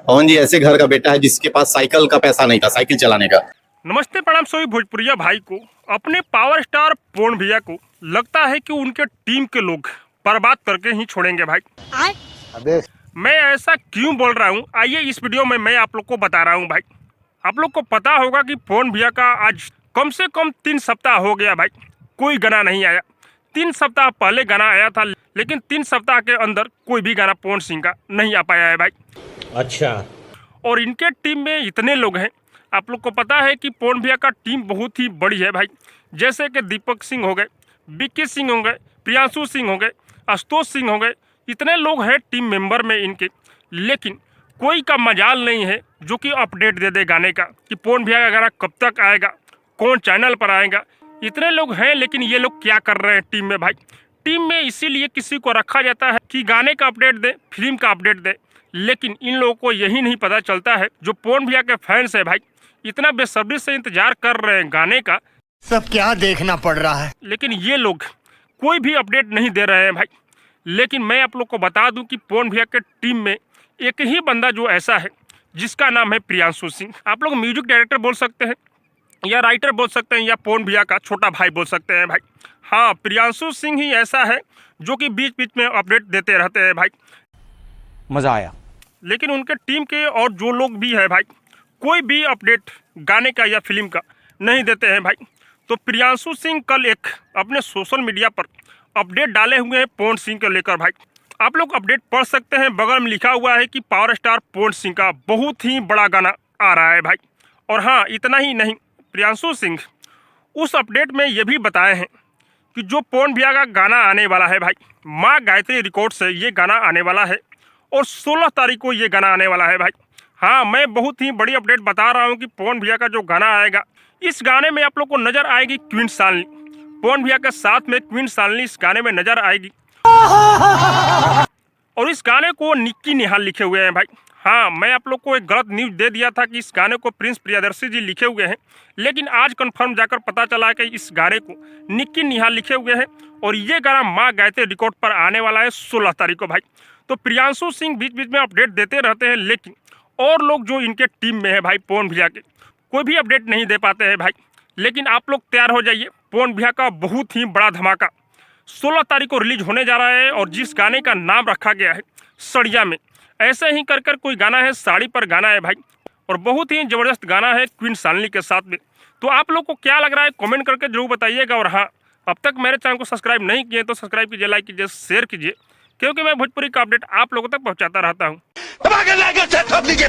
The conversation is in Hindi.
पवन जी ऐसे घर का बेटा है जिसके पास साइकिल का पैसा नहीं था साइकिल चलाने का। नमस्ते प्रणाम सभी भोजपुरिया भाई को। अपने पावर स्टार पवन भैया को लगता है कि उनके टीम के लोग बर्बाद करके ही छोड़ेंगे भाई। अबे मैं ऐसा क्यों बोल रहा हूँ, आइए इस वीडियो में मैं आप लोग को बता रहा हूँ भाई। आप लोग को पता होगा कि पवन भैया का आज कम से कम 3 सप्ताह हो गया भाई, कोई गाना नहीं आया। 3 सप्ताह पहले गाना आया था, लेकिन 3 सप्ताह के अंदर कोई भी गाना पवन सिंह का नहीं आ पाया है भाई। अच्छा, और इनके टीम में इतने लोग हैं, आप लोग को पता है कि पवन भैया का टीम बहुत ही बड़ी है भाई। जैसे कि दीपक सिंह हो गए, विक्की सिंह हो गए, प्रियांशु सिंह हो गए, आशुतोष सिंह हो गए, इतने लोग हैं टीम मेंबर में इनके। लेकिन कोई का मजाल नहीं है जो कि अपडेट दे दे गाने का कि पवन भैया का गाना कब तक आएगा, कौन चैनल पर आएगा। इतने लोग हैं, लेकिन ये लोग क्या कर रहे हैं टीम में भाई। टीम में इसीलिए किसी को रखा जाता है कि गाने का अपडेट दे, फिल्म का अपडेट दे। लेकिन इन लोगों को यही नहीं पता चलता है, जो पवन भैया के फैंस है भाई, इतना बेसब्री से इंतजार कर रहे हैं गाने का। सब क्या देखना पड़ रहा है। लेकिन ये लोग कोई भी अपडेट नहीं दे रहे हैं भाई। लेकिन मैं आप लोग को बता दूं कि पवन भैया के टीम में एक ही बंदा जो ऐसा है, जिसका नाम है प्रियांशु सिंह। आप लोग म्यूजिक डायरेक्टर बोल सकते हैं, या राइटर बोल सकते हैं, या पवन भैया का छोटा भाई बोल सकते हैं भाई। हाँ, प्रियांशु सिंह ही ऐसा है जो कि बीच बीच में अपडेट देते रहते हैं भाई। मज़ा आया। लेकिन उनके टीम के और जो लोग भी है भाई, कोई भी अपडेट गाने का या फिल्म का नहीं देते हैं भाई। तो प्रियांशु सिंह कल एक अपने सोशल मीडिया पर अपडेट डाले हुए हैं पवन सिंह को लेकर भाई। आप लोग अपडेट पढ़ सकते हैं, बगल में लिखा हुआ है कि पावर स्टार पवन सिंह का बहुत ही बड़ा गाना आ रहा है भाई। और हाँ, इतना ही नहीं, प्रियांशु सिंह उस अपडेट में ये भी बताए हैं कि जो पवन भैया का गाना आने वाला है भाई, माँ गायत्री रिकॉर्ड से ये गाना आने वाला है और 16 तारीख को ये गाना आने वाला है भाई। हाँ, मैं बहुत ही बड़ी अपडेट बता रहा हूँ कि पवन भैया का जो गाना आएगा, इस गाने में आप लोग को नजर आएगी क्वीन शालिनी। पवन भैया के साथ में क्वीन शालिनी इस गाने में नजर आएगी। और इस गाने को निक्की निहाल लिखे हुए हैं भाई। हाँ, मैं आप लोग को एक गलत न्यूज दे दिया था कि इस गाने को प्रिंस प्रियदर्शी जी लिखे हुए हैं, लेकिन आज कंफर्म जाकर पता चला कि इस गाने को निक्की निहाल लिखे हुए हैं। और ये गाना माँ गायत्री रिकॉर्ड पर आने वाला है 16 तारीख को भाई। तो प्रियांशु सिंह बीच बीच में अपडेट देते रहते हैं, लेकिन और लोग जो इनके टीम में है भाई पवन भैया के, कोई भी अपडेट नहीं दे पाते हैं भाई। लेकिन आप लोग तैयार हो जाइए, पवन भैया का बहुत ही बड़ा धमाका 16 तारीख को रिलीज होने जा रहा है। और जिस गाने का नाम रखा गया है सड़िया में, ऐसे ही कर कोई गाना है, साड़ी पर गाना है भाई, और बहुत ही ज़बरदस्त गाना है क्वीन शालिनी के साथ में। तो आप लोग को क्या लग रहा है कमेंट करके जरूर बताइएगा। और हाँ, अब तक मेरे चैनल को सब्सक्राइब नहीं किए तो सब्सक्राइब कीजिए, लाइक कीजिए, शेयर कीजिए, क्योंकि मैं भोजपुरी का अपडेट आप लोगों तक पहुंचाता रहता हूं।